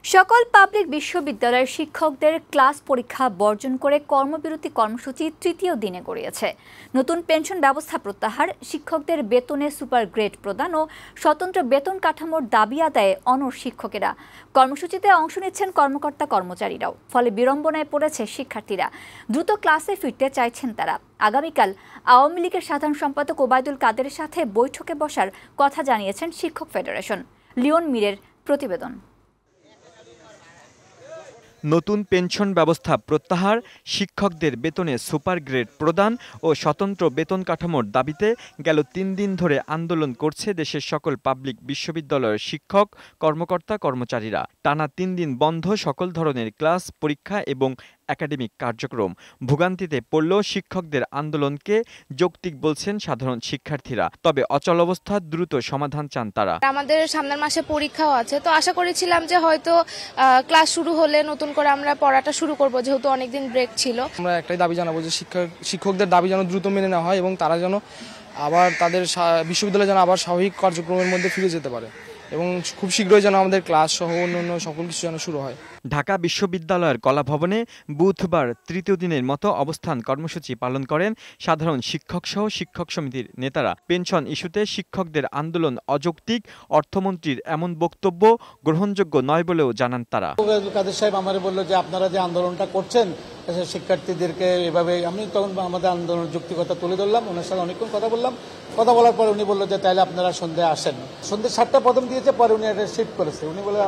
সকল পাবলিক বিশ্ববিদ্যালয়ের শিক্ষকদের ক্লাস পরীক্ষা বর্জন করে কর্মবিরতি কর্মসূচি তৃতীয় দিনে গড়িয়েছে। নতুন পেনশন ব্যবস্থা প্রত্যাহার, শিক্ষকদের বেতনে সুপার গ্রেড প্রদান ও স্বতন্ত্র বেতন কাঠামোর দাবি আদায়ে অনড় শিক্ষকেরা। কর্মসূচিতে অংশ নিচ্ছেন কর্মকর্তা কর্মচারীরাও। ফলে বিড়ম্বনায় পড়েছে শিক্ষার্থীরা। দ্রুত ক্লাসে ফিরতে চাইছেন তারা। আগামীকাল আওয়ামী লীগের সাধারণ সম্পাদক ওবায়দুল কাদেরের সাথে বৈঠকে বসার কথা জানিয়েছেন শিক্ষক ফেডারেশন। লিওন মিরের প্রতিবেদন। নতুন পেনশন ব্যবস্থা প্রত্যাহার, শিক্ষকদের বেতনে সুপার গ্রেড প্রদান ও স্বতন্ত্র বেতন কাঠামোর দাবিতে গেল ৩ দিন ধরে আন্দোলন করছে দেশের সকল পাবলিক বিশ্ববিদ্যালয়ের শিক্ষক, কর্মকর্তা কর্মচারীরা। টানা ৩ দিন বন্ধ সকল ধরনের ক্লাস, পরীক্ষা এবং একাডেমিক কার্যক্রম। ভোগান্তিতে পড়ল শিক্ষকদের আন্দোলনকে যৌক্তিক বলছেন সাধারণ শিক্ষার্থীরা। তবে অচলাবস্থা দ্রুত সমাধান চান তারা। আমাদের সামনের মাসে পরীক্ষাও আছে, তো আশা করেছিলাম যে হয়তো ক্লাস শুরু হলে নতুন করে আমরা পড়াটা শুরু করব, যেহেতু অনেকদিন ব্রেক ছিল। আমরা একটাই দাবি জানাবো যে শিক্ষকদের দাবি যেন দ্রুত মেনে নেওয়া হয় এবং তারা যেন আবার তাদের বিশ্ববিদ্যালয় যেন আবার স্বাভাবিক কার্যক্রমের মধ্যে ফিরে যেতে পারে এবং খুব শীঘ্রই যেন আমাদের ক্লাস সহ অন্যান্য সকল কিছু যেন শুরু হয়। ঢাকা বিশ্ববিদ্যালয়ের কলাভবনে বুধবার তৃতীয় দিনের মতো অবস্থান কর্মসূচি পালন করেন সাধারণ শিক্ষক সহ শিক্ষক সমিতির নেতারা। পেনশন ইস্যুতে শিক্ষকদের আন্দোলন অযৌক্তিক, অর্থমন্ত্রীর এমন বক্তব্য গ্রহণযোগ্য নয় বলেও জানান তারা। কাদের সাহেব আমারে বলল যে আপনারা যে আন্দোলনটা করছেন শিক্ষার্থীদেরকে এভাবে, আমি তখন আমাদের আন্দোলনের যৌক্তিকতা তুলে ধরলাম, ওনার সাথে অনেকক্ষণ কথা বললাম। কথা বলার পরে উনি বললো যে তাহলে আপনারা সন্ধ্যায় আসেন। সন্ধ্যে 7টা প্রথম দিয়েছে, পরে উনি একটা শিফট করেছে। উনি বলে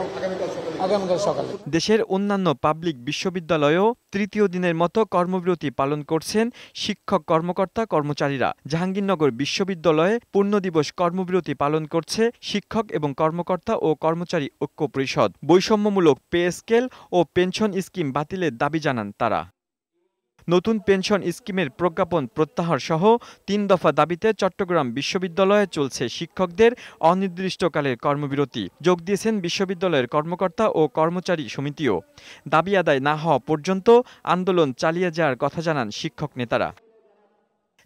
আগামীকাল সকালে। দেশের অন্যান্য পাবলিক বিশ্ববিদ্যালয়েও তৃতীয় দিনের মতো কর্মবিরতি পালন করছেন শিক্ষক, কর্মকর্তা কর্মচারীরা। জাহাঙ্গীরনগর বিশ্ববিদ্যালয়ে পূর্ণ দিবস কর্মবিরতি পালন করছে শিক্ষক এবং কর্মকর্তা ও কর্মচারী ঐক্য পরিষদ। বৈষম্যমূলক পে স্কেল ও পেনশন স্কিম বাতিলের দাবি জানান তারা। নতুন পেনশন স্কিমের প্রজ্ঞাপন প্রত্যাহার সহ ৩ দফা দাবিতে চট্টগ্রাম বিশ্ববিদ্যালয়ে চলছে শিক্ষকদের অনির্দিষ্টকালের কর্মবিরতি। যোগ দিয়েছেন বিশ্ববিদ্যালয়ের কর্মকর্তা ও কর্মচারী সমিতিও। দাবি আদায় না হওয়া পর্যন্ত আন্দোলন চালিয়ে যাওয়ার কথা জানান শিক্ষক নেতারা।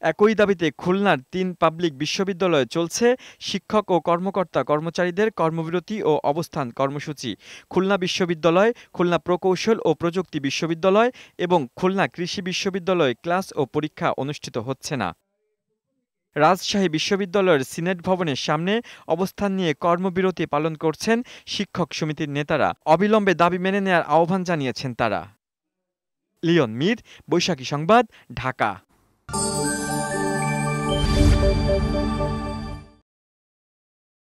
একই দাবিতে খুলনার ৩ পাবলিক বিশ্ববিদ্যালয়ে চলছে শিক্ষক ও কর্মকর্তা কর্মচারীদের কর্মবিরতি ও অবস্থান কর্মসূচি। খুলনা বিশ্ববিদ্যালয়, খুলনা প্রকৌশল ও প্রযুক্তি বিশ্ববিদ্যালয় এবং খুলনা কৃষি বিশ্ববিদ্যালয়ে ক্লাস ও পরীক্ষা অনুষ্ঠিত হচ্ছে না। রাজশাহী বিশ্ববিদ্যালয়ের সিনেট ভবনের সামনে অবস্থান নিয়ে কর্মবিরতি পালন করছেন শিক্ষক সমিতির নেতারা। অবিলম্বে দাবি মেনে নেওয়ার আহ্বান জানিয়েছেন তারা। লিওন মির, বৈশাখী সংবাদ, ঢাকা।